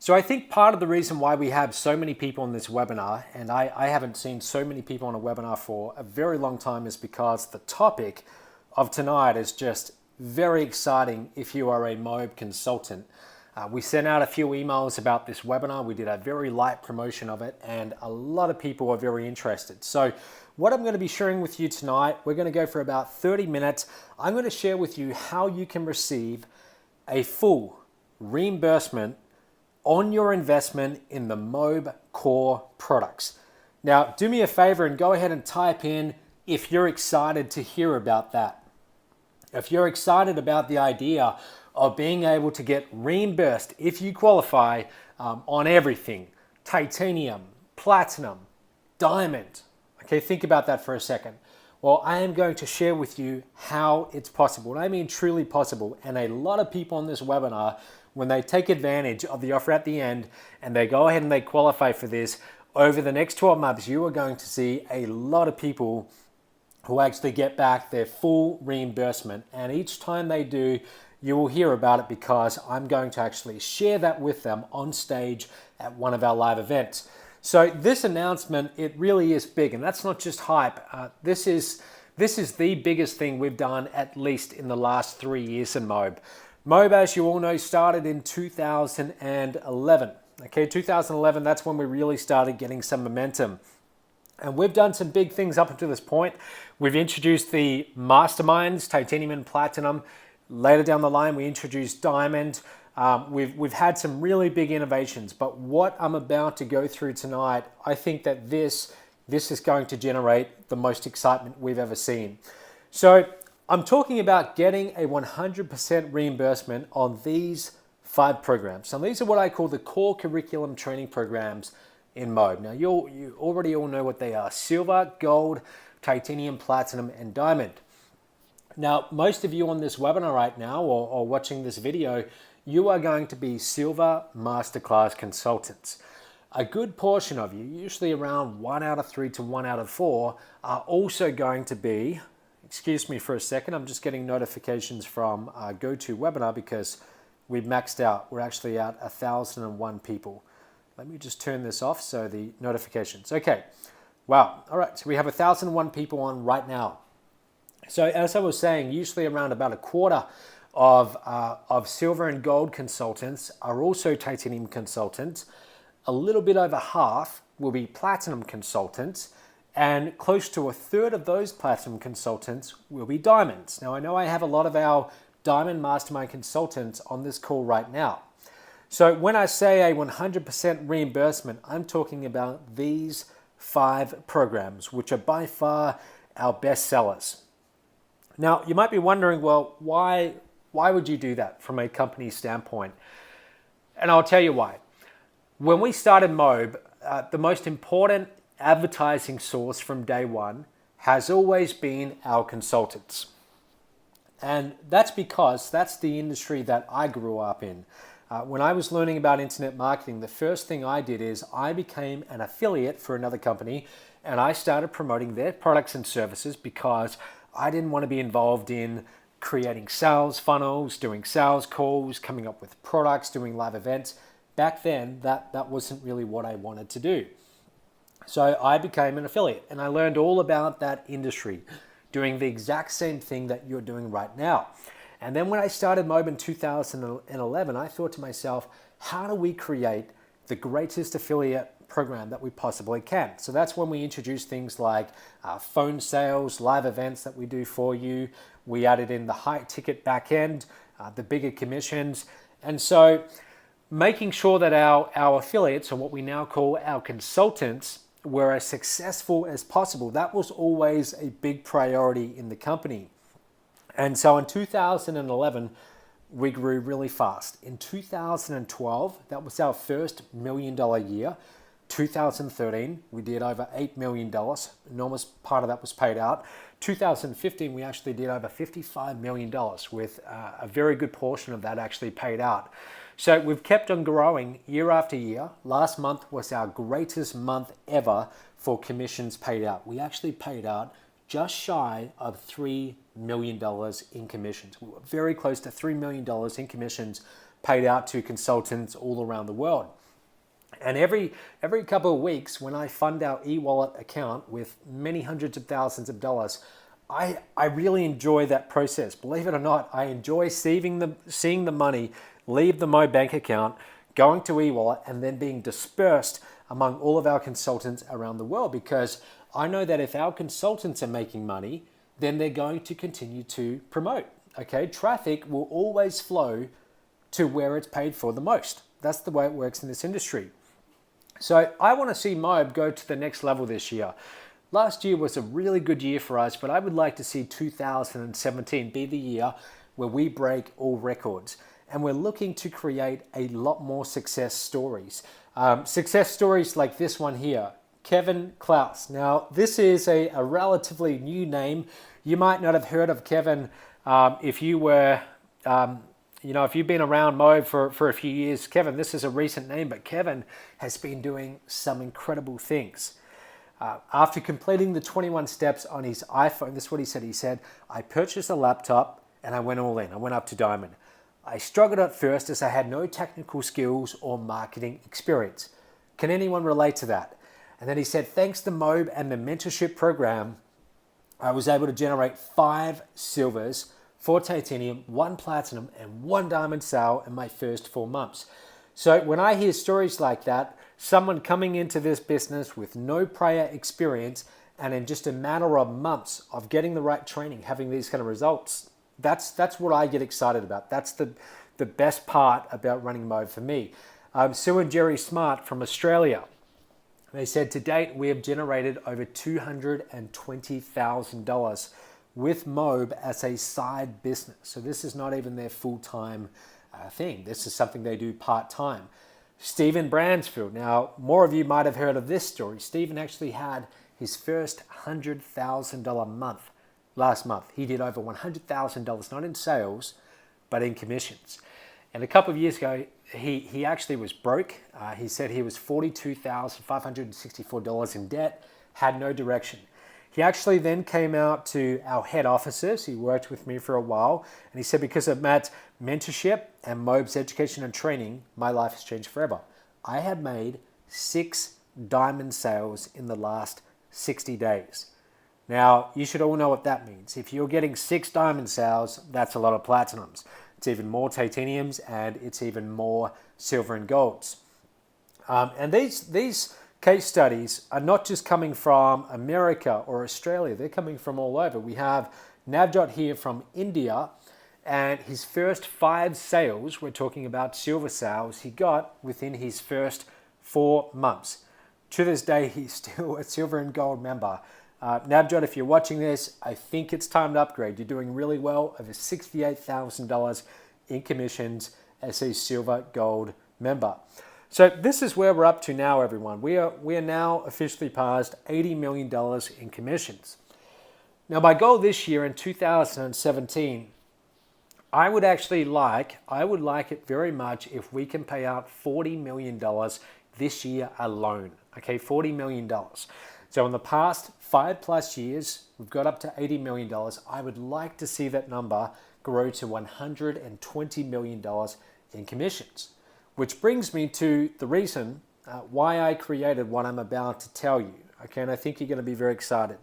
So I think part of the reason why we have so many people on this webinar, and I haven't seen so many people on a webinar for a very long time, is because the topic of tonight is just very exciting if you are a MOBE consultant. We sent out a few emails about this webinar. We did a very light promotion of it, and a lot of people are very interested. So what I'm going to be sharing with you tonight, we're going to go for about 30 minutes. I'm going to share with you how you can receive a full reimbursement on your investment in the MOBE core products. Now, do me a favor and go ahead and type in if you're excited to hear about that. If you're excited about the idea of being able to get reimbursed if you qualify on everything, titanium, platinum, diamond. Okay, think about that for a second. Well, I am going to share with you how it's possible, and I mean truly possible. And a lot of people on this webinar, when they take advantage of the offer at the end and they go ahead and they qualify for this, over the next 12 months, you are going to see a lot of people who actually get back their full reimbursement. And each time they do, you will hear about it because I'm going to actually share that with them on stage at one of our live events. So this announcement, it really is big, and that's not just hype. This is the biggest thing we've done, at least in the last 3 years in MOBE. MOBE, as you all know, started in 2011. Okay, 2011, that's when we really started getting some momentum. And we've done some big things up until this point. We've introduced the masterminds, titanium and platinum. Later down the line, we introduced diamond. We've had some really big innovations, but what I'm about to go through tonight, I think that this is going to generate the most excitement we've ever seen. So I'm talking about getting a 100% reimbursement on these 5 programs. And these are what I call the core curriculum training programs in MOBE. Now, you already all know what they are: silver, gold, titanium, platinum, and diamond. Now, most of you on this webinar right now or watching this video, you are going to be Silver Masterclass consultants. A good portion of you, usually around 1 out of 3 to 1 out of 4, are also going to be, excuse me for a second, I'm just getting notifications from GoToWebinar because we've maxed out. We're actually at 1,001 people. Let me just turn this off so the notifications. Okay, wow, all right, so we have 1,001 people on right now. So as I was saying, usually around about a quarter of silver and gold consultants are also titanium consultants. A little bit over half will be platinum consultants, and close to a third of those platinum consultants will be diamonds. Now, I know I have a lot of our diamond mastermind consultants on this call right now. So when I say a 100% reimbursement, I'm talking about these 5 programs, which are by far our best sellers. Now, you might be wondering, well, why would you do that from a company standpoint? And I'll tell you why. When we started MOBE, the most important advertising source from day one has always been our consultants. And that's because that's the industry that I grew up in. When I was learning about internet marketing, the first thing I did is I became an affiliate for another company, and I started promoting their products and services because I didn't want to be involved in creating sales funnels, doing sales calls, coming up with products, doing live events. Back then, that wasn't really what I wanted to do. So I became an affiliate, and I learned all about that industry, doing the exact same thing that you're doing right now. And then when I started MOBE in 2011, I thought to myself, how do we create the greatest affiliate program that we possibly can? So that's when we introduced things like phone sales, live events that we do for you. We added in the high ticket back end, the bigger commissions. And so making sure that our affiliates, or what we now call our consultants, were as successful as possible, that was always a big priority in the company. And so in 2011, we grew really fast. In 2012, that was our first $1 million year. 2013, we did over $8 million. Enormous part of that was paid out. 2015, we actually did over $55 million, with a very good portion of that actually paid out. So we've kept on growing year after year. Last month was our greatest month ever for commissions paid out. We actually paid out just shy of $3 million in commissions. We were very close to $3 million in commissions paid out to consultants all around the world. And every couple of weeks, when I fund our e-wallet account with many hundreds of thousands of dollars, I really enjoy that process. Believe it or not, I enjoy seeing the money leave the MOBE bank account, going to e-wallet, and then being dispersed among all of our consultants around the world, because I know that if our consultants are making money, then they're going to continue to promote. Okay, traffic will always flow to where it's paid for the most. That's the way it works in this industry. So I want to see MOBE go to the next level this year. Last year was a really good year for us, but I would like to see 2017 be the year where we break all records. And we're looking to create a lot more success stories. Success stories like this one here, Kevin Klaus. Now, this is a relatively new name. You might not have heard of Kevin if you were, if you've been around MOBE for a few years. Kevin, this is a recent name, but Kevin has been doing some incredible things. After completing the 21 steps on his iPhone, this is what he said. He said, I purchased a laptop and I went all in. I went up to Diamond. I struggled at first as I had no technical skills or marketing experience. Can anyone relate to that? And then he said, thanks to MOBE and the mentorship program, I was able to generate 5 silvers, 4 titanium, 1 platinum, and 1 diamond sale in my first 4 months. So when I hear stories like that, someone coming into this business with no prior experience and in just a matter of months of getting the right training, having these kind of results, that's what I get excited about. That's the best part about running MOBE for me. Sue and Jerry Smart from Australia, they said to date we have generated over $220,000 with MOBE as a side business. So this is not even their full-time thing. This is something they do part-time. Stephen Bransfield. Now, more of you might have heard of this story. Stephen actually had his first $100,000 month last month. He did over $100,000, not in sales, but in commissions. And a couple of years ago, he actually was broke. He said he was $42,564 in debt, had no direction. He actually then came out to our head offices. He worked with me for a while. And he said, because of Matt's mentorship and MOBE's education and training, my life has changed forever. I had made 6 diamond sales in the last 60 days. Now, you should all know what that means. If you're getting 6 diamond sales, that's a lot of platinums. It's even more titaniums, and it's even more silver and golds. And these case studies are not just coming from America or Australia. They're coming from all over. We have Navjot here from India, and his first 5 sales, we're talking about silver sales, he got within his first 4 months. To this day, he's still a silver and gold member. Navjot, if you're watching this, I think it's time to upgrade. You're doing really well, over $68,000 in commissions as a silver gold member. So this is where we're up to now, everyone. We are now officially past $80 million in commissions. Now, my goal this year in 2017, I would like it very much if we can pay out $40 million this year alone. Okay, $40 million. So in the past 5+ years, we've got up to $80 million. I would like to see that number grow to $120 million in commissions. Which brings me to the reason why I created what I'm about to tell you. Okay, and I think you're going to be very excited.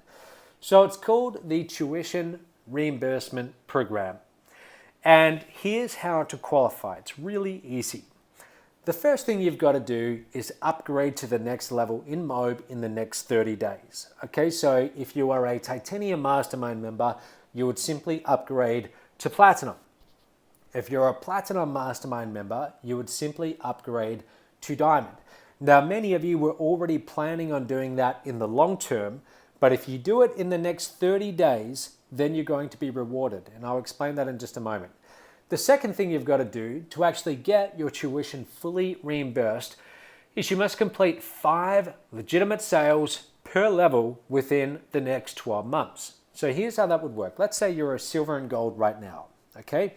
So it's called the Tuition Reimbursement Program. And here's how to qualify. It's really easy. The first thing you've got to do is upgrade to the next level in MOBE in the next 30 days. Okay, so if you are a Titanium Mastermind member, you would simply upgrade to Platinum. If you're a Platinum Mastermind member, you would simply upgrade to Diamond. Now, many of you were already planning on doing that in the long term, but if you do it in the next 30 days, then you're going to be rewarded. And I'll explain that in just a moment. The second thing you've got to do to actually get your tuition fully reimbursed is you must complete 5 legitimate sales per level within the next 12 months. So here's how that would work. Let's say you're a silver and gold right now, okay?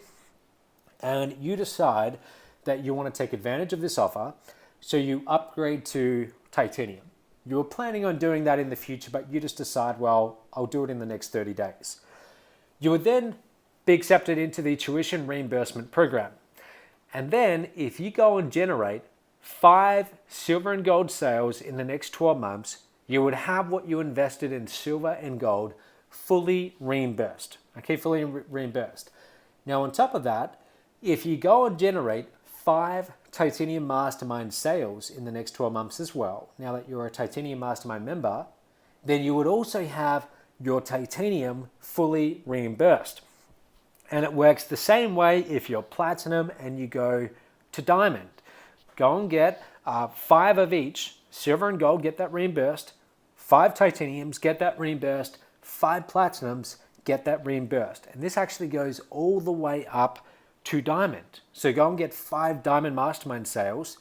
And you decide that you want to take advantage of this offer, so you upgrade to titanium. You were planning on doing that in the future, but you just decide, well, I'll do it in the next 30 days. You would then be accepted into the Tuition Reimbursement Program. And then if you go and generate 5 silver and gold sales in the next 12 months, you would have what you invested in silver and gold fully reimbursed. Okay, fully reimbursed. Now on top of that, if you go and generate 5 Titanium Mastermind sales in the next 12 months as well, now that you're a Titanium Mastermind member, then you would also have your Titanium fully reimbursed. And it works the same way if you're Platinum and you go to Diamond. Go and get 5 of each, silver and gold, get that reimbursed. 5 Titaniums, get that reimbursed. 5 Platinums, get that reimbursed. And this actually goes all the way up to Diamond. So go and get 5 Diamond Mastermind sales,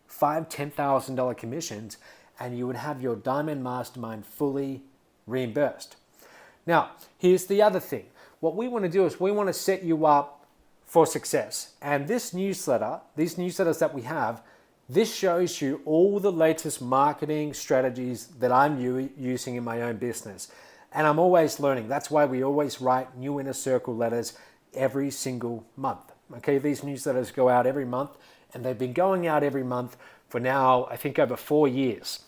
5 $10,000 commissions, and you would have your Diamond Mastermind fully reimbursed. Now, here's the other thing. What we want to do is we want to set you up for success. And this newsletter, these newsletters that we have, this shows you all the latest marketing strategies that I'm using in my own business. And I'm always learning. That's why we always write new Inner Circle letters every single month. Okay, these newsletters go out every month, and they've been going out every month for now, I think, over 4 years.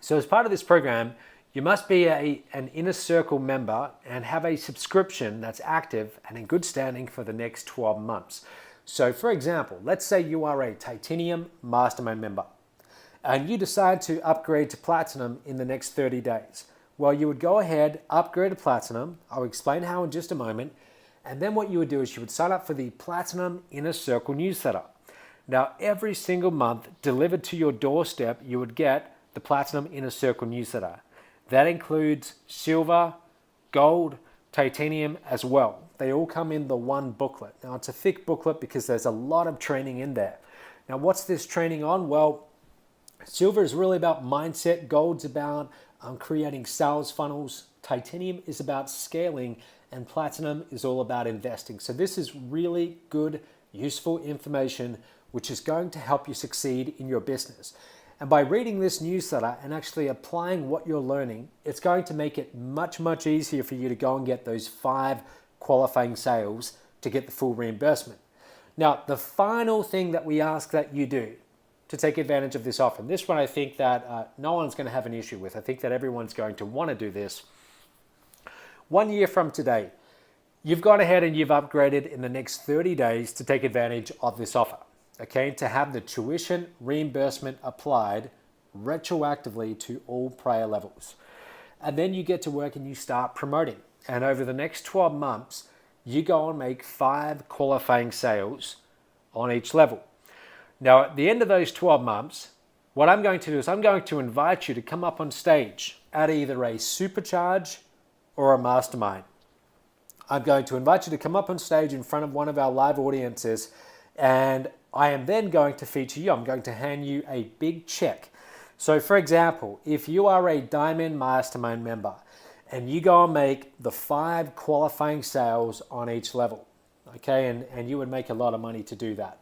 So as part of this program, you must be an Inner Circle member and have a subscription that's active and in good standing for the next 12 months. So for example, let's say you are a Titanium Mastermind member and you decide to upgrade to Platinum in the next 30 days. Well, you would go ahead, upgrade to Platinum. I'll explain how in just a moment. And then what you would do is you would sign up for the Platinum Inner Circle newsletter. Now, every single month delivered to your doorstep, you would get the Platinum Inner Circle newsletter. That includes silver, gold, titanium as well. They all come in the one booklet. Now, it's a thick booklet because there's a lot of training in there. Now, what's this training on? Well, silver is really about mindset. Gold's about creating sales funnels. Titanium is about scaling, and platinum is all about investing. So this is really good, useful information which is going to help you succeed in your business. And by reading this newsletter and actually applying what you're learning, it's going to make it much, much easier for you to go and get those 5 qualifying sales to get the full reimbursement. Now, the final thing that we ask that you do to take advantage of this offer, and this one I think that no one's going to have an issue with. I think that everyone's going to want to do this. 1 year from today, you've gone ahead and you've upgraded in the next 30 days to take advantage of this offer. Okay, to have the tuition reimbursement applied retroactively to all prior levels. And then you get to work and you start promoting. And over the next 12 months, you go and make 5 qualifying sales on each level. Now, at the end of those 12 months, what I'm going to do is I'm going to invite you to come up on stage at either a supercharge or a mastermind. I'm going to invite you to come up on stage in front of one of our live audiences, and I am then going to feature you. I'm going to hand you a big check. So for example, if you are a Diamond Mastermind member and you go and make the 5 qualifying sales on each level, okay, and you would make a lot of money to do that.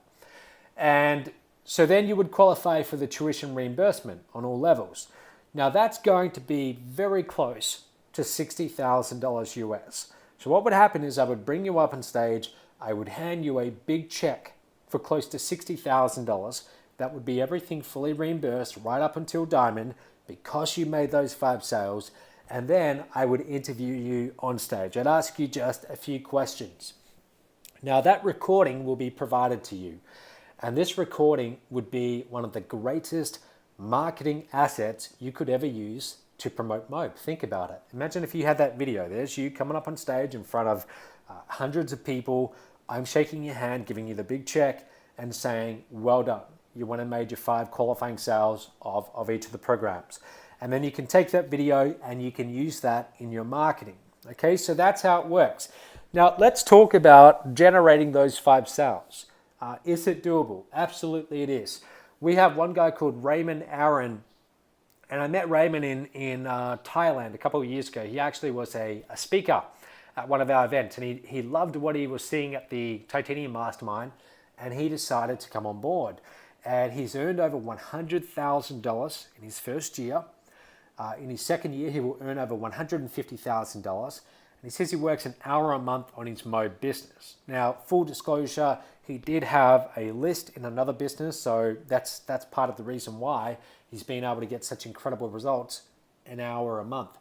And so then you would qualify for the tuition reimbursement on all levels. Now that's going to be very close to $60,000 US. So what would happen is I would bring you up on stage, I would hand you a big check for close to $60,000. That would be everything fully reimbursed right up until Diamond because you made those 5 sales. And then I would interview you on stage. I'd ask you just a few questions. Now that recording will be provided to you. And this recording would be one of the greatest marketing assets you could ever use to promote MOBE. Think about it. Imagine if you had that video. There's you coming up on stage in front of hundreds of people. I'm shaking your hand, giving you the big check and saying, well done. You went and made your 5 qualifying sales of each of the programs. And then you can take that video and you can use that in your marketing. Okay, so that's how it works. Now let's talk about generating those 5 sales. Is it doable? Absolutely it is. We have one guy called Raymond Aaron, and I met Raymond in Thailand a couple of years ago. He actually was a speaker at one of our events, and he loved what he was seeing at the Titanium Mastermind, and he decided to come on board. And he's earned over $100,000 in his first year. In his second year, he will earn over $150,000. And he says he works an hour a month on his MOBE business. Now, full disclosure, He did have a list in another business, so that's part of the reason why he's been able to get such incredible results an hour a month.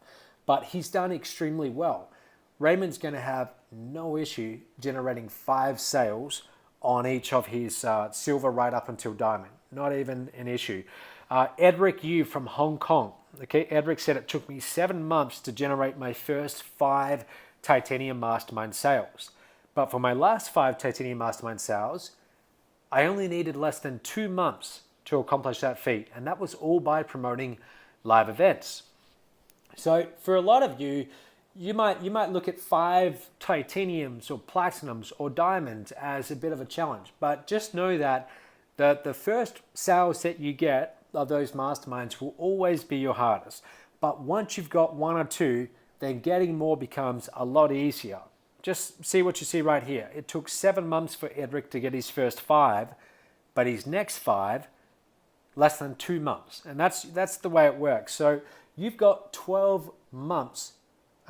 But he's done extremely well. Raymond's going to have no issue generating 5 sales on each of his silver right up until diamond. Not even an issue. Edric Yu from Hong Kong. Okay, Edric said it took me 7 months to generate my first 5 Titanium Mastermind sales. But for my last 5 Titanium Mastermind sales, I only needed less than 2 months to accomplish that feat. And that was all by promoting live events. So for a lot of you, you might look at 5 titaniums or platinums or diamonds as a bit of a challenge. But just know that the first sales that you get of those masterminds will always be your hardest. But once you've got 1 or 2, then getting more becomes a lot easier. Just see what you see right here. It took 7 months for Edric to get his first 5, but his next 5, less than 2 months. And that's the way it works. So you've got 12 months,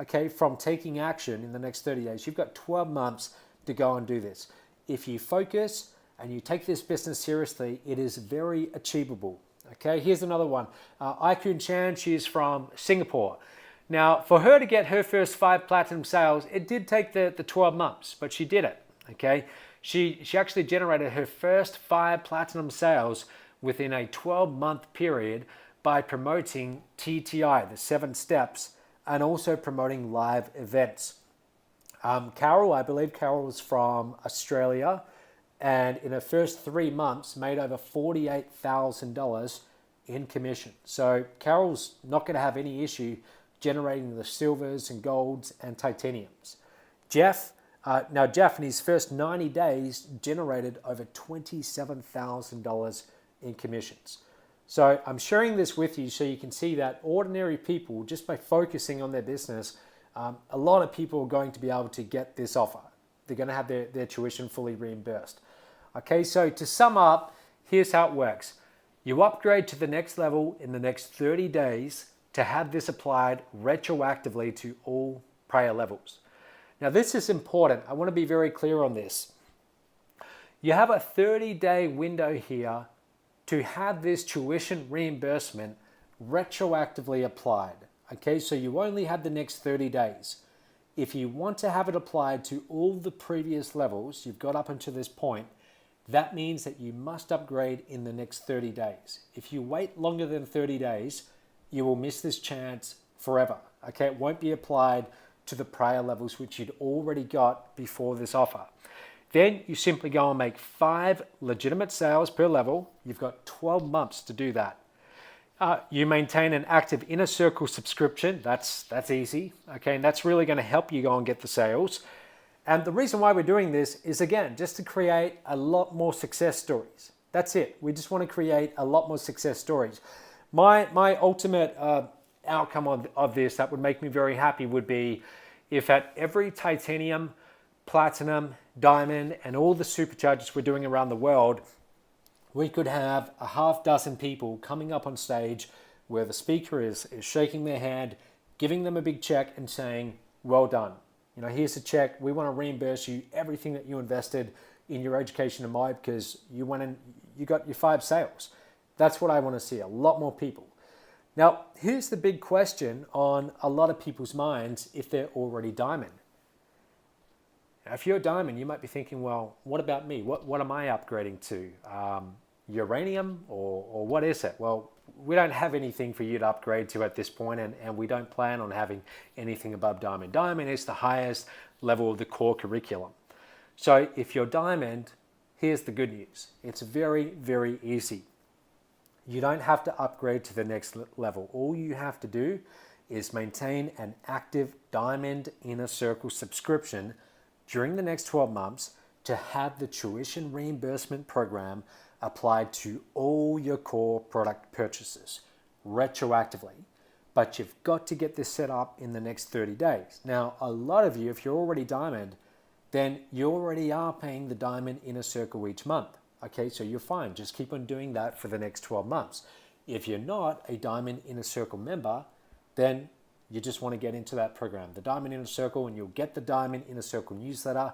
okay, from taking action in the next 30 days. You've got 12 months to go and do this. If you focus and you take this business seriously, it is very achievable. Okay, here's another one. Aikun Chan, she's from Singapore. Now, for her to get her first 5 platinum sales, it did take the 12 months, but she did it. Okay, she actually generated her first 5 platinum sales within a 12-month period by promoting TTI, the 7 steps, and also promoting live events. Carol, I believe Carol was from Australia, and in her first 3 months made over $48,000 in commission. So Carol's not going to have any issue generating the silvers and golds and titaniums. Jeff in his first 90 days generated over $27,000 in commissions. So I'm sharing this with you so you can see that ordinary people, just by focusing on their business, a lot of people are going to be able to get this offer. They're going to have their tuition fully reimbursed. Okay, so to sum up, here's how it works. You upgrade to the next level in the next 30 days to have this applied retroactively to all prior levels. Now this is important. I want to be very clear on this. You have a 30-day window here to have this tuition reimbursement retroactively applied. Okay, so you only have the next 30 days. If you want to have it applied to all the previous levels you've got up until this point, that means that you must upgrade in the next 30 days. If you wait longer than 30 days, you will miss this chance forever. Okay, it won't be applied to the prior levels which you'd already got before this offer. Then you simply go and make 5 legitimate sales per level. You've got 12 months to do that. You maintain an active inner circle subscription. That's easy. Okay, and that's really going to help you go and get the sales. And the reason why we're doing this is, again, just to create a lot more success stories. That's it. We just want to create a lot more success stories. My ultimate outcome of this that would make me very happy would be if at every titanium, platinum, diamond, and all the supercharges we're doing around the world, we could have a half dozen people coming up on stage where the speaker is shaking their hand, giving them a big check and saying, well done. You know, here's a check. We want to reimburse you everything that you invested in your education in MOBE because you went and you got your 5 sales. That's what I want to see, a lot more people. Now, here's the big question on a lot of people's minds if they're already diamond. Now, if you're a diamond, you might be thinking, well, what about me? What am I upgrading to? Uranium or what is it? Well, we don't have anything for you to upgrade to at this point, and we don't plan on having anything above diamond. Diamond is the highest level of the core curriculum. So if you're diamond, here's the good news. It's very, very easy. You don't have to upgrade to the next level. All you have to do is maintain an active diamond inner circle subscription during the next 12 months to have the tuition reimbursement program applied to all your core product purchases retroactively. But you've got to get this set up in the next 30 days. Now, a lot of you, if you're already diamond, then you already are paying the diamond inner circle each month. Okay, so you're fine. Just keep on doing that for the next 12 months. If you're not a diamond inner circle member, then you just want to get into that program, the Diamond Inner Circle, and you'll get the Diamond Inner Circle newsletter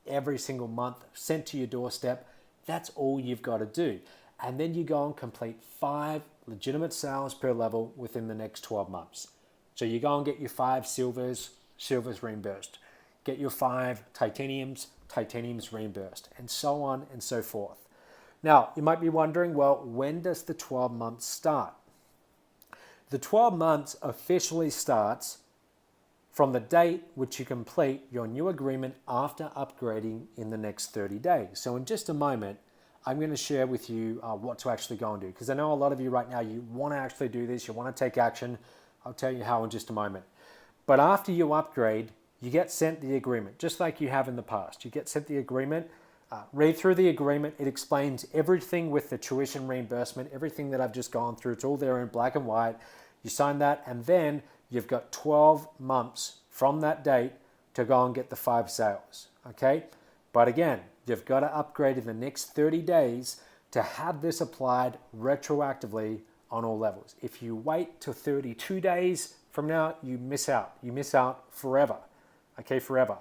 every single month, sent to your doorstep. That's all you've got to do. And then you go and complete 5 legitimate sales per level within the next 12 months. So you go and get your 5 silvers reimbursed. Get your 5 titaniums reimbursed, and so on and so forth. Now, you might be wondering, well, when does the 12 months start? The 12 months officially starts from the date which you complete your new agreement after upgrading in the next 30 days. So in just a moment, I'm going to share with you what to actually go and do, because I know a lot of you right now, you want to actually do this, you want to take action. I'll tell you how in just a moment. But after you upgrade, you get sent the agreement, just like you have in the past. You get sent the agreement, read through the agreement. It explains everything with the tuition reimbursement, everything that I've just gone through. It's all there in black and white. You sign that, and then you've got 12 months from that date to go and get the 5 sales, okay? But again, you've got to upgrade in the next 30 days to have this applied retroactively on all levels. If you wait till 32 days from now, you miss out. You miss out forever, okay, forever.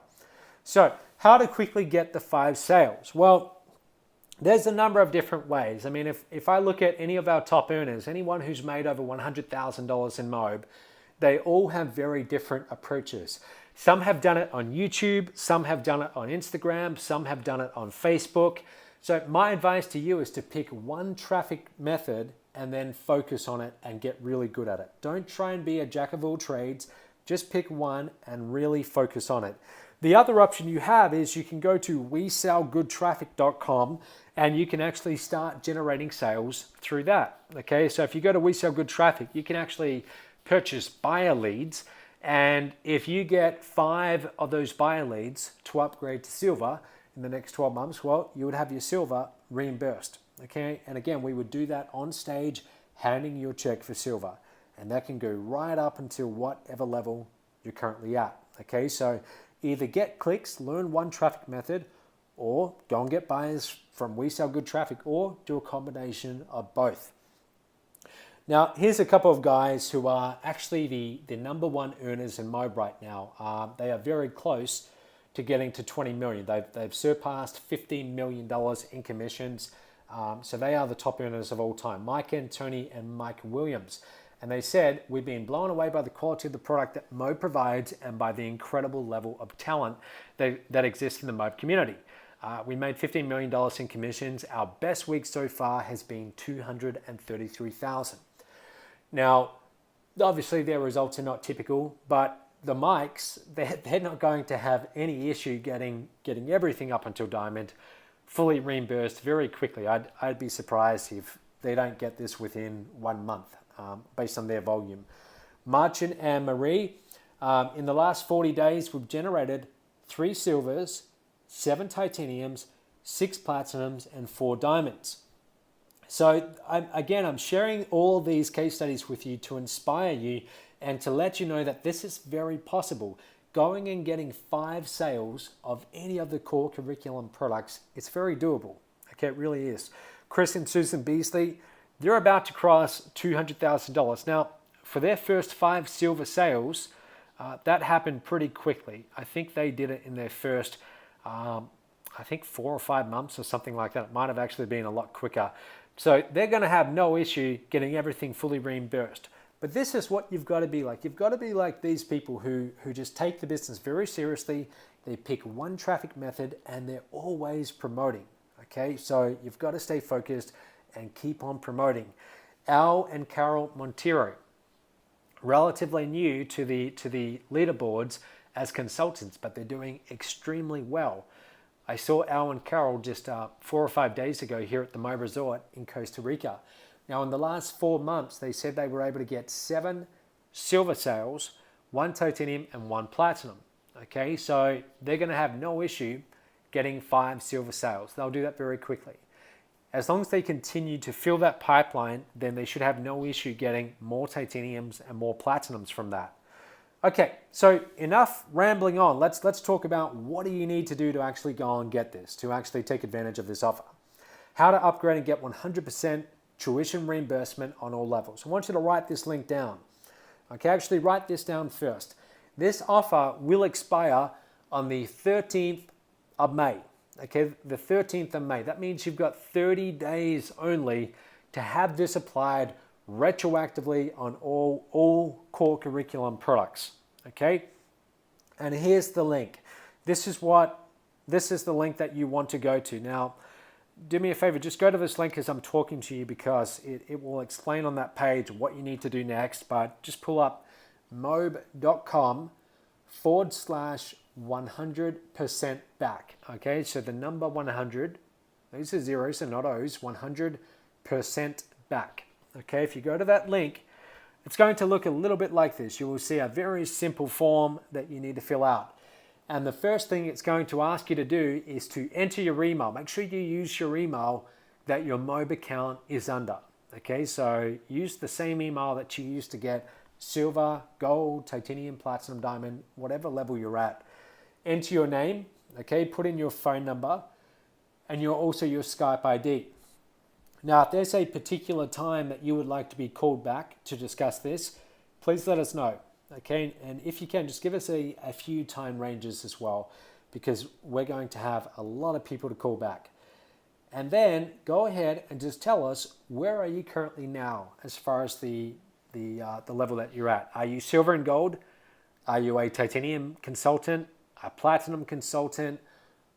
So how to quickly get the 5 sales? Well, there's a number of different ways. I mean, if I look at any of our top earners, anyone who's made over $100,000 in MOBE, they all have very different approaches. Some have done it on YouTube, some have done it on Instagram, some have done it on Facebook. So my advice to you is to pick one traffic method and then focus on it and get really good at it. Don't try and be a jack of all trades. Just pick one and really focus on it. The other option you have is you can go to WeSellGoodTraffic.com and you can actually start generating sales through that. Okay, so if you go to WeSellGoodTraffic, you can actually purchase buyer leads. And if you get 5 of those buyer leads to upgrade to silver in the next 12 months, well, you would have your silver reimbursed. Okay, and again, we would do that on stage, handing you a check for silver. And that can go right up until whatever level you're currently at. Okay, so either get clicks, learn one traffic method, or go and get buyers from We Sell Good Traffic, or do a combination of both. Now, here's a couple of guys who are actually the number 1 earners in MOBE right now. They are very close to getting to 20 million. They've surpassed $15 million in commissions. So they are the top earners of all time, Mike and Tony and Mike Williams. And they said, we've been blown away by the quality of the product that MOBE provides and by the incredible level of talent that exists in the MOBE community. We made $15 million in commissions. Our best week so far has been $233,000. Now, obviously their results are not typical, but the mics, they're not going to have any issue getting everything up until diamond, fully reimbursed very quickly. I'd be surprised if they don't get this within 1 month based on their volume. Marcin and Marie, in the last 40 days, we've generated 3 silvers, 7 titaniums, 6 platinums, and 4 diamonds. So I'm sharing all these case studies with you to inspire you and to let you know that this is very possible. Going and getting 5 sales of any of the core curriculum products, it's very doable. Okay, it really is. Chris and Susan Beasley, they're about to cross $200,000. Now, for their first 5 silver sales, that happened pretty quickly. I think they did it in their first, 4 or 5 months or something like that. It might have actually been a lot quicker. So they're going to have no issue getting everything fully reimbursed. But this is what you've got to be like. You've got to be like these people who just take the business very seriously. They pick one traffic method and they're always promoting. Okay, so you've got to stay focused and keep on promoting. Al and Carol Montero, relatively new to the leaderboards as consultants, but they're doing extremely well. I saw Al and Carol just 4 or 5 days ago here at the MOBE Resort in Costa Rica. Now, in the last 4 months, they said they were able to get 7 silver sales, 1 titanium, and 1 platinum. Okay, so they're going to have no issue getting 5 silver sales. They'll do that very quickly. As long as they continue to fill that pipeline, then they should have no issue getting more titaniums and more platinums from that. Okay, so enough rambling on. Let's talk about what do you need to do to actually go and get this, to actually take advantage of this offer. How to upgrade and get 100% tuition reimbursement on all levels. I want you to write this link down. Okay, actually write this down first. This offer will expire on the 13th of May. Okay, the 13th of May. That means you've got 30 days only to have this applied retroactively on all core curriculum products. Okay, and here's the link. This is the link that you want to go to. Now, do me a favor, just go to this link as I'm talking to you, because it will explain on that page what you need to do next. But just pull up MOBE.com/100% back. Okay, so the number 100, these are zeros and not O's, 100% back. Okay, if you go to that link, it's going to look a little bit like this. You will see a very simple form that you need to fill out. And the first thing it's going to ask you to do is to enter your email. Make sure you use your email that your MOBE account is under. Okay, so use the same email that you used to get silver, gold, titanium, platinum, diamond, whatever level you're at. Enter your name, okay, put in your phone number, and also your Skype ID. Now, if there's a particular time that you would like to be called back to discuss this, please let us know. Okay, and if you can, just give us a few time ranges as well, because we're going to have a lot of people to call back. And then go ahead and just tell us, where are you currently now as far as the level that you're at? Are you silver and gold? Are you a titanium consultant, a platinum consultant,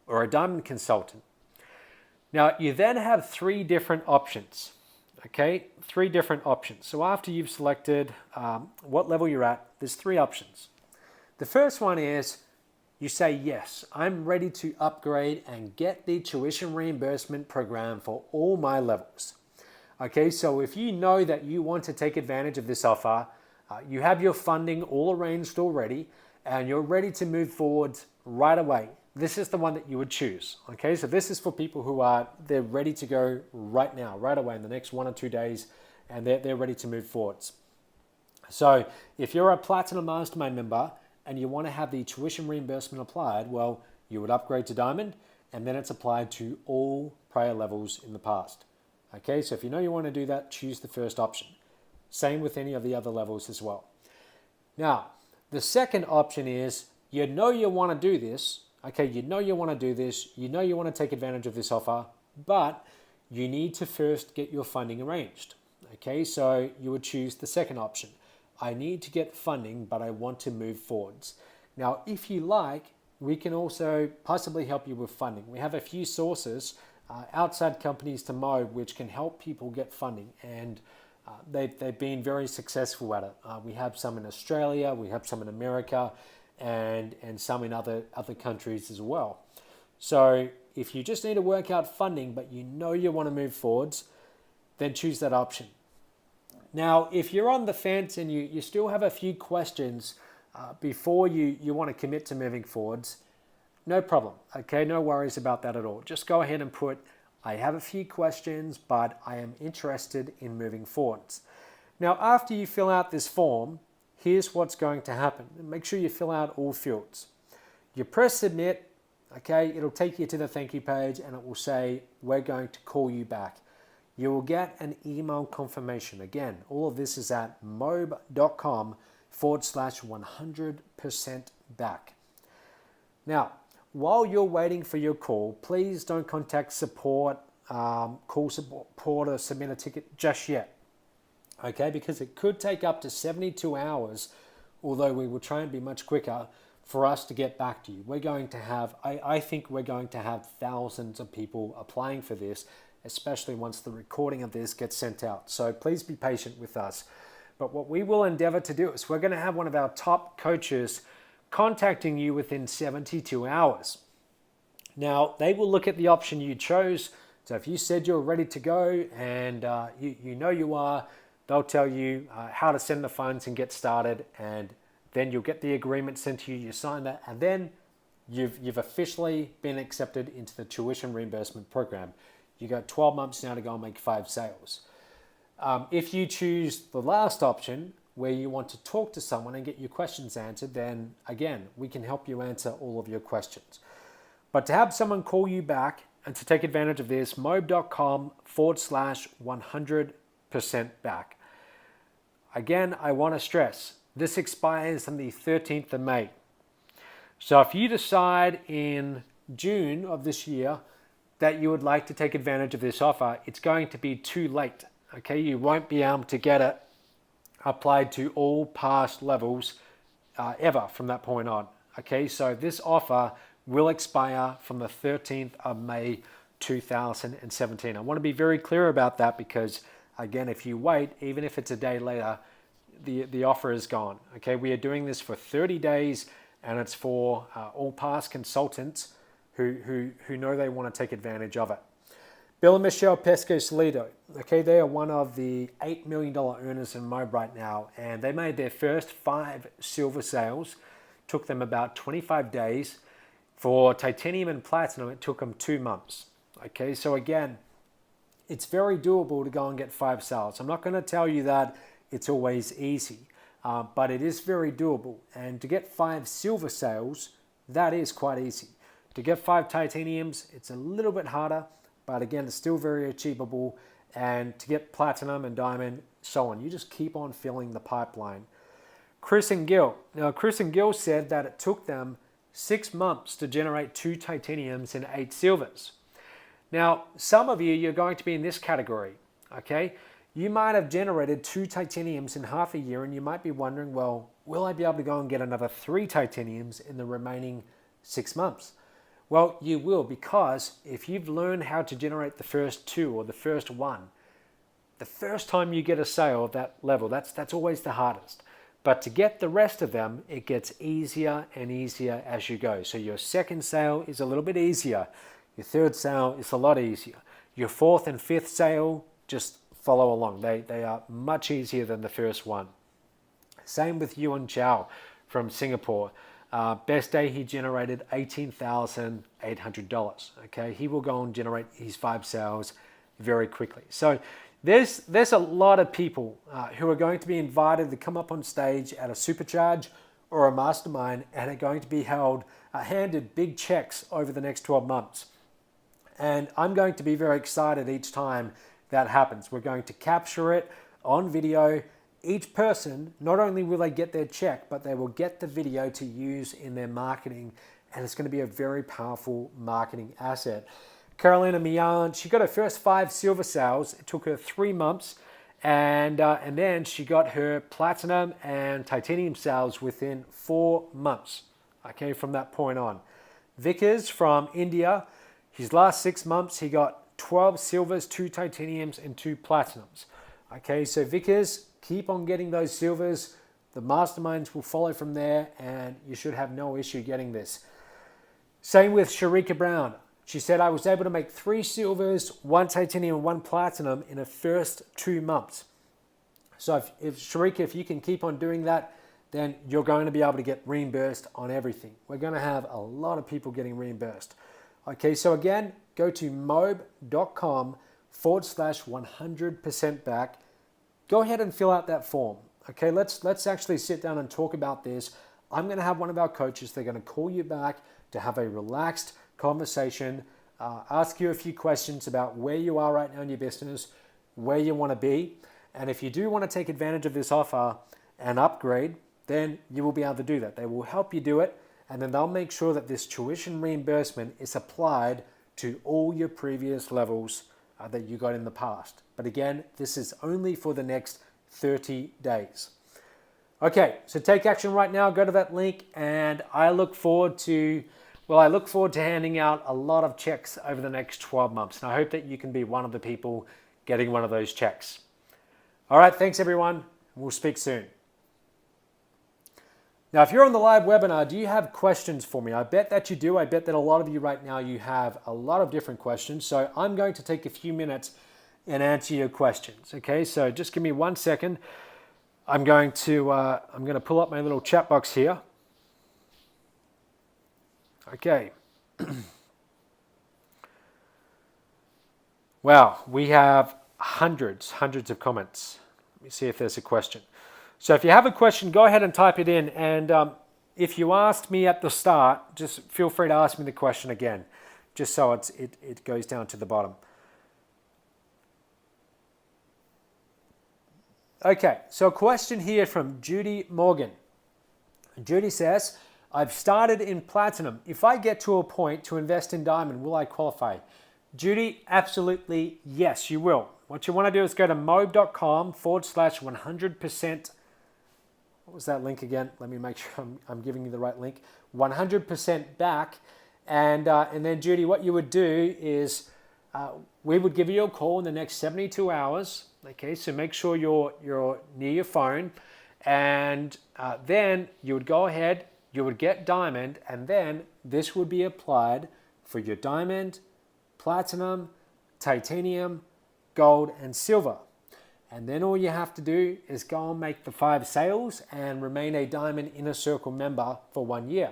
or a diamond consultant? Now, you then have 3 different options. Okay, 3 different options. So after you've selected what level you're at, there's 3 options. The first one is you say, yes, I'm ready to upgrade and get the tuition reimbursement program for all my levels. Okay, so if you know that you want to take advantage of this offer, you have your funding all arranged already, and you're ready to move forward right away, this is the one that you would choose. Okay, so this is for people who they're ready to go right now, right away in the next 1 or 2 days, and they're ready to move forwards. So if you're a Platinum Mastermind member and you want to have the tuition reimbursement applied, well, you would upgrade to Diamond, and then it's applied to all prior levels in the past. Okay, so if you know you want to do that, choose the first option. Same with any of the other levels as well. Now, the second option is, you know you want to do this. Okay, you know you want to do this, you know you want to take advantage of this offer, but you need to first get your funding arranged. Okay, so you would choose the second option. I need to get funding, but I want to move forwards. Now, if you like, we can also possibly help you with funding. We have a few sources, outside companies to MOBE, which can help people get funding, and they've been very successful at it. We have some in Australia, we have some in America, and some in other countries as well. So if you just need to work out funding, but you know you want to move forwards, then choose that option. Now, if you're on the fence and you still have a few questions before you want to commit to moving forwards, no problem. Okay, no worries about that at all. Just go ahead and put, I have a few questions, but I am interested in moving forwards. Now, after you fill out this form, here's what's going to happen. Make sure you fill out all fields. You press submit, okay, it'll take you to the thank you page, and it will say, we're going to call you back. You will get an email confirmation. Again, all of this is at mobe.com/100% back. Now, while you're waiting for your call, please don't contact support, call support or submit a ticket just yet. Okay, because it could take up to 72 hours, although we will try and be much quicker, for us to get back to you. We're going to have, I think we're going to have thousands of people applying for this, especially once the recording of this gets sent out. So please be patient with us. But what we will endeavor to do is we're going to have one of our top coaches contacting you within 72 hours. Now, they will look at the option you chose. So if you said you're ready to go and you know you are, they'll tell you how to send the funds and get started, and then you'll get the agreement sent to you, you sign that, and then you've officially been accepted into the tuition reimbursement program. You got 12 months now to go and make 5 sales. If you choose the last option, where you want to talk to someone and get your questions answered, then again, we can help you answer all of your questions. But to have someone call you back and to take advantage of this, mobe.com/100% back. Again, I want to stress, this expires on the 13th of May. So if you decide in June of this year that you would like to take advantage of this offer, it's going to be too late. Okay, you won't be able to get it applied to all past levels ever from that point on. Okay, so this offer will expire from the 13th of May 2017. I want to be very clear about that because, again, if you wait, even if it's a day later, the offer is gone. Okay, we are doing this for 30 days and it's for all past consultants who know they want to take advantage of it. Bill and Michelle Pesco-Salido, okay, they are one of the $8 million earners in MOBE right now, and they made their first 5 silver sales. Took them about 25 days. For titanium and platinum, it took them 2 months. Okay, so again, it's very doable to go and get 5 sales. I'm not going to tell you that it's always easy, but it is very doable. And to get 5 silver sales, that is quite easy. To get 5 titaniums, it's a little bit harder, but again, it's still very achievable. And to get platinum and diamond, so on. You just keep on filling the pipeline. Chris and Gil. Now, Chris and Gil said that it took them 6 months to generate 2 titaniums and 8 silvers. Now, some of you, you're going to be in this category, okay? You might have generated 2 titaniums in half a year, and you might be wondering, well, will I be able to go and get another 3 titaniums in the remaining 6 months? Well, you will, because if you've learned how to generate the first 2 or the first 1, the first time you get a sale at that level, that's always the hardest. But to get the rest of them, it gets easier and easier as you go. So your second sale is a little bit easier. Your third sale is a lot easier. Your fourth and fifth sale, just follow along. They are much easier than the first one. Same with Yuan Chow from Singapore. Best day he generated $18,800. Okay, he will go and generate his 5 sales very quickly. So there's a lot of people who are going to be invited to come up on stage at a supercharge or a mastermind and are going to be handed big checks over the next 12 months. And I'm going to be very excited each time that happens. We're going to capture it on video. Each person, not only will they get their check, but they will get the video to use in their marketing, and it's going to be a very powerful marketing asset. Carolina Mian, she got her first 5 silver sales. It took her 3 months, and then she got her platinum and titanium sales within 4 months. Okay, from that point on. Vickers from India, his last 6 months, he got 12 silvers, 2 titaniums, and 2 platinums. Okay, so Vickers, keep on getting those silvers. The masterminds will follow from there, and you should have no issue getting this. Same with Sharika Brown. She said, I was able to make 3 silvers, 1 titanium, and 1 platinum in the first 2 months. So if Sharika, if you can keep on doing that, then you're going to be able to get reimbursed on everything. We're going to have a lot of people getting reimbursed. Okay, so again, go to mobe.com/100% back. Go ahead and fill out that form. Okay, let's actually sit down and talk about this. I'm going to have one of our coaches. They're going to call you back to have a relaxed conversation, ask you a few questions about where you are right now in your business, where you want to be. And if you do want to take advantage of this offer and upgrade, then you will be able to do that. They will help you do it, and then they'll make sure that this tuition reimbursement is applied to all your previous levels that you got in the past. But again, this is only for the next 30 days. Okay, so take action right now. Go to that link, and I look forward to handing out a lot of checks over the next 12 months. And I hope that you can be one of the people getting one of those checks. All right, thanks everyone. We'll speak soon. Now, if you're on the live webinar, do you have questions for me? I bet that you do. I bet that a lot of you right now, you have a lot of different questions. So I'm going to take a few minutes and answer your questions. Okay, so just give me 1 second. I'm going to pull up my little chat box here. Okay. Wow, we have hundreds of comments. Let me see if there's a question. So if you have a question, go ahead and type it in. And if you asked me at the start, just feel free to ask me the question again, just so it goes down to the bottom. Okay, so a question here from Judy Morgan. Judy says, I've started in platinum. If I get to a point to invest in diamond, will I qualify? Judy, absolutely yes, you will. What you want to do is go to mobe.com/100%. What was that link again? Let me make sure I'm giving you the right link. 100% back. And then, Judy, what you would do is we would give you a call in the next 72 hours. Okay, so make sure you're near your phone. And then you would go ahead, you would get diamond, and then this would be applied for your diamond, platinum, titanium, gold, and silver. And then all you have to do is go and make the 5 sales and remain a Diamond Inner Circle member for 1 year.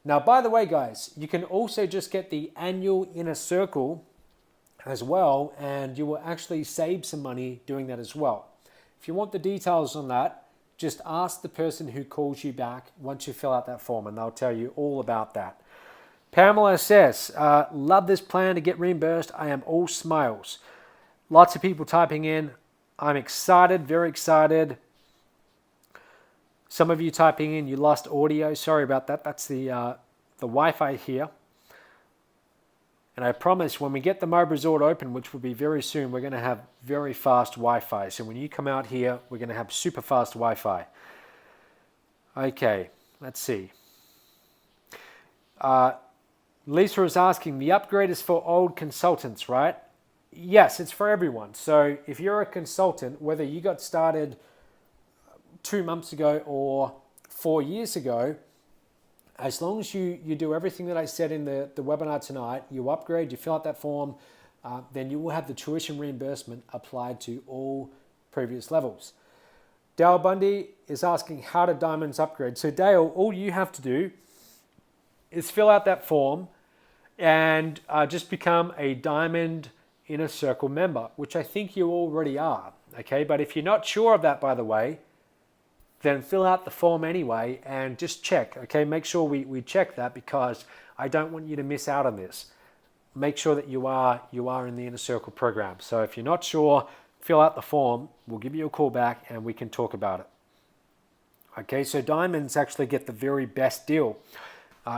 Now, by the way, guys, you can also just get the annual Inner Circle as well, and you will actually save some money doing that as well. If you want the details on that, just ask the person who calls you back once you fill out that form, and they'll tell you all about that. Pamela says, love this plan to get reimbursed. I am all smiles. Lots of people typing in. I'm excited, very excited. Some of you typing in, you lost audio. Sorry about that. That's the Wi-Fi here. And I promise when we get the MOBE Resort open, which will be very soon, we're going to have very fast Wi-Fi. So when you come out here, we're going to have super fast Wi-Fi. Okay, let's see. Lisa is asking, the upgrade is for old consultants, right? Yes, it's for everyone. So if you're a consultant, whether you got started 2 months ago or 4 years ago, as long as you do everything that I said in the webinar tonight, you upgrade, you fill out that form, then you will have the tuition reimbursement applied to all previous levels. Dale Bundy is asking how do diamonds upgrade. So Dale, all you have to do is fill out that form and just become a Diamond Inner Circle member, which I think you already are, okay? But if you're not sure of that, by the way, then fill out the form anyway and just check, okay? Make sure we check that because I don't want you to miss out on this. Make sure that you are in the Inner Circle program. So if you're not sure, fill out the form. We'll give you a call back and we can talk about it. Okay, so diamonds actually get the very best deal.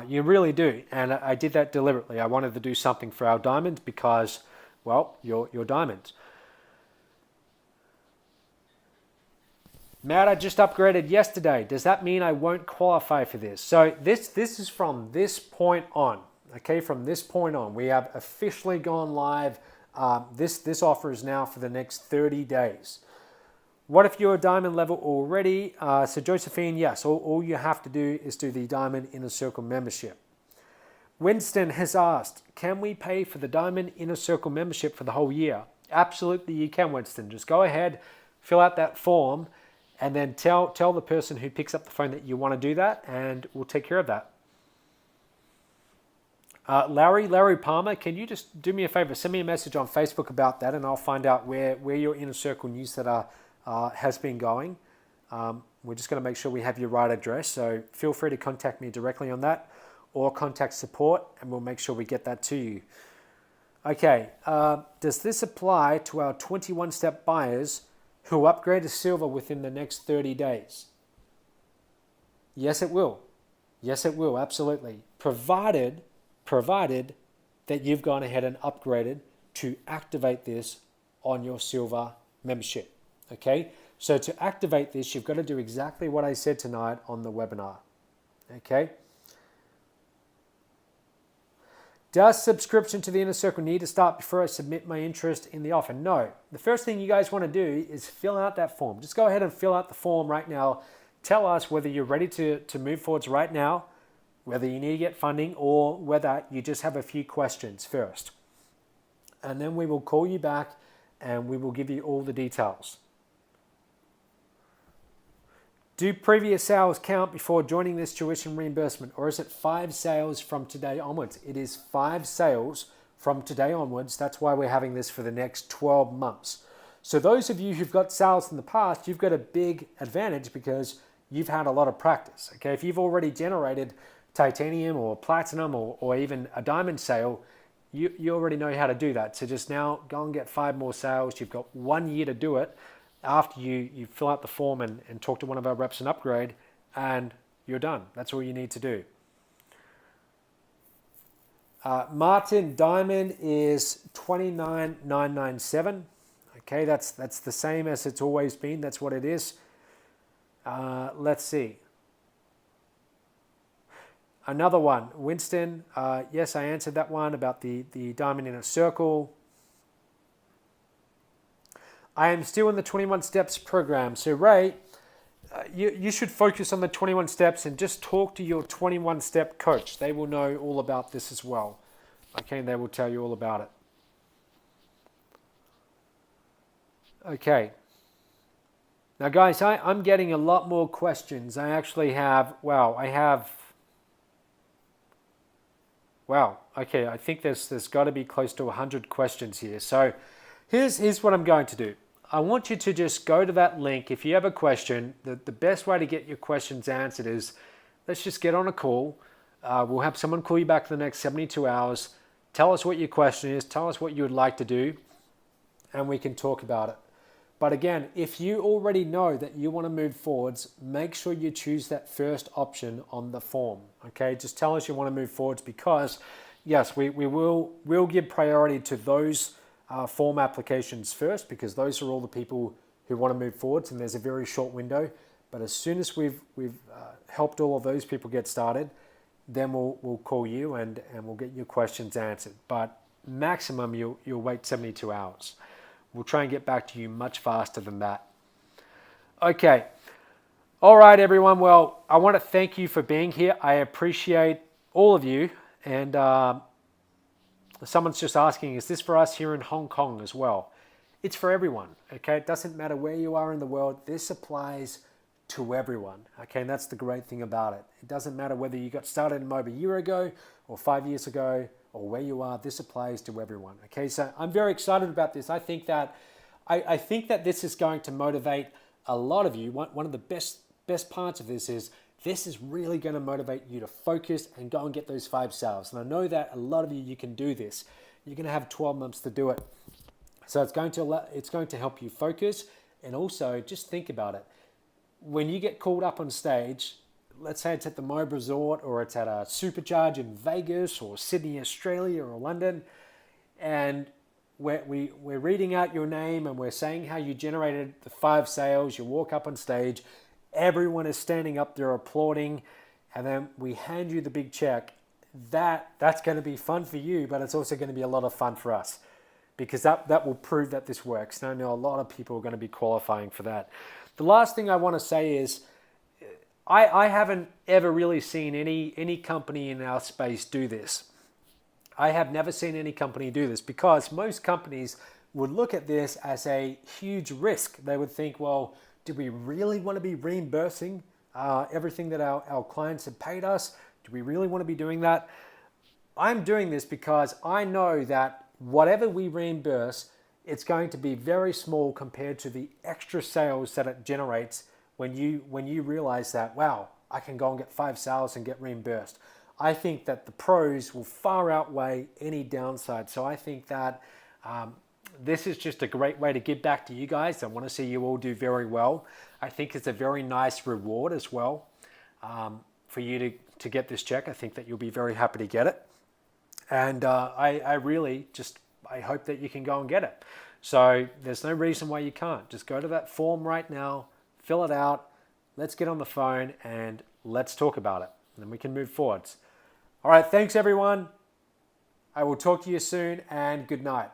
You really do, and I did that deliberately. I wanted to do something for our diamonds because, well, you're diamonds. Matt, I just upgraded yesterday. Does that mean I won't qualify for this? So this is from this point on. Okay, from this point on, we have officially gone live. This offer is now for the next 30 days. What if you're a diamond level already? So Josephine, yes, all you have to do is do the Diamond Inner Circle membership. Winston has asked, can we pay for the Diamond Inner Circle membership for the whole year? Absolutely you can, Winston. Just go ahead, fill out that form, and then tell the person who picks up the phone that you want to do that, and we'll take care of that. Larry Palmer, can you just do me a favor? Send me a message on Facebook about that, and I'll find out where your Inner Circle newsletter has been going. We're just going to make sure we have your right address, so feel free to contact me directly on that or contact support and we'll make sure we get that to you. Okay, does this apply to our 21-step buyers who upgrade to silver within the next 30 days? Yes, it will. Yes, it will, absolutely. Provided that you've gone ahead and upgraded to activate this on your silver membership. Okay, so to activate this, you've got to do exactly what I said tonight on the webinar. Okay. Does subscription to the Inner Circle need to start before I submit my interest in the offer? No. The first thing you guys want to do is fill out that form. Just go ahead and fill out the form right now. Tell us whether you're ready to move forwards right now, whether you need to get funding, or whether you just have a few questions first. And then we will call you back and we will give you all the details. Do previous sales count before joining this tuition reimbursement, or is it 5 sales from today onwards? It is 5 sales from today onwards. That's why we're having this for the next 12 months. So those of you who've got sales in the past, you've got a big advantage because you've had a lot of practice. Okay, if you've already generated titanium or platinum or even a diamond sale, you already know how to do that. So just now go and get 5 more sales. You've got 1 year to do it. After you fill out the form and talk to one of our reps and upgrade, and you're done. That's all you need to do. Martin Diamond is 29,997. Okay, that's the same as it's always been. That's what it is. Let's see. Another one, Winston. Yes, I answered that one about the diamond in a circle. I am still in the 21 steps program. So Ray, you should focus on the 21 steps and just talk to your 21 step coach. They will know all about this as well. Okay, and they will tell you all about it. Okay. Now guys, I'm getting a lot more questions. I actually have, wow, okay, I think there's got to be close to 100 questions here. So here's what I'm going to do. I want you to just go to that link. If you have a question, the best way to get your questions answered is, let's just get on a call. We'll have someone call you back in the next 72 hours. Tell us what your question is. Tell us what you would like to do, and we can talk about it. But again, if you already know that you want to move forwards, make sure you choose that first option on the form. Okay, just tell us you want to move forwards, because yes, we'll give priority to those form applications first, because those are all the people who want to move forwards, and there's a very short window. But as soon as we've helped all of those people get started, then we'll call you and we'll get your questions answered. But maximum you'll wait 72 hours. We'll try and get back to you much faster than that. Okay. All right, everyone. Well, I want to thank you for being here. I appreciate all of you. And someone's just asking, is this for us here in Hong Kong as well? It's for everyone. Okay. It doesn't matter where you are in the world. This applies to everyone. Okay. And that's the great thing about it. It doesn't matter whether you got started in MOBE a year ago or 5 years ago, or where you are. This applies to everyone. Okay, so I'm very excited about this. I think that this is going to motivate a lot of you. One of the best parts of this is really going to motivate you to focus and go and get those 5 sales. And I know that a lot of you can do this. You're going to have 12 months to do it. So it's going to help you focus, and also just think about it. When you get called up on stage, let's say it's at the MOBE Resort, or it's at a Supercharge in Vegas or Sydney, Australia, or London, and we're reading out your name and we're saying how you generated the 5 sales. You walk up on stage, everyone is standing up there applauding, and then we hand you the big check. That's going to be fun for you, but it's also going to be a lot of fun for us, because that will prove that this works. And I know a lot of people are going to be qualifying for that. The last thing I want to say is, I haven't ever really seen any company in our space do this. I have never seen any company do this, because most companies would look at this as a huge risk. They would think, well, do we really want to be reimbursing everything that our clients have paid us? Do we really want to be doing that? I'm doing this because I know that whatever we reimburse, it's going to be very small compared to the extra sales that it generates when you realize that, wow, I can go and get 5 sales and get reimbursed. I think that the pros will far outweigh any downside. So I think that this is just a great way to give back to you guys. I want to see you all do very well. I think it's a very nice reward as well for you to get this check. I think that you'll be very happy to get it. And I really just, I hope that you can go and get it. So there's no reason why you can't. Just go to that form right now, fill it out, let's get on the phone and let's talk about it. And then we can move forwards. All right, thanks everyone. I will talk to you soon, and good night.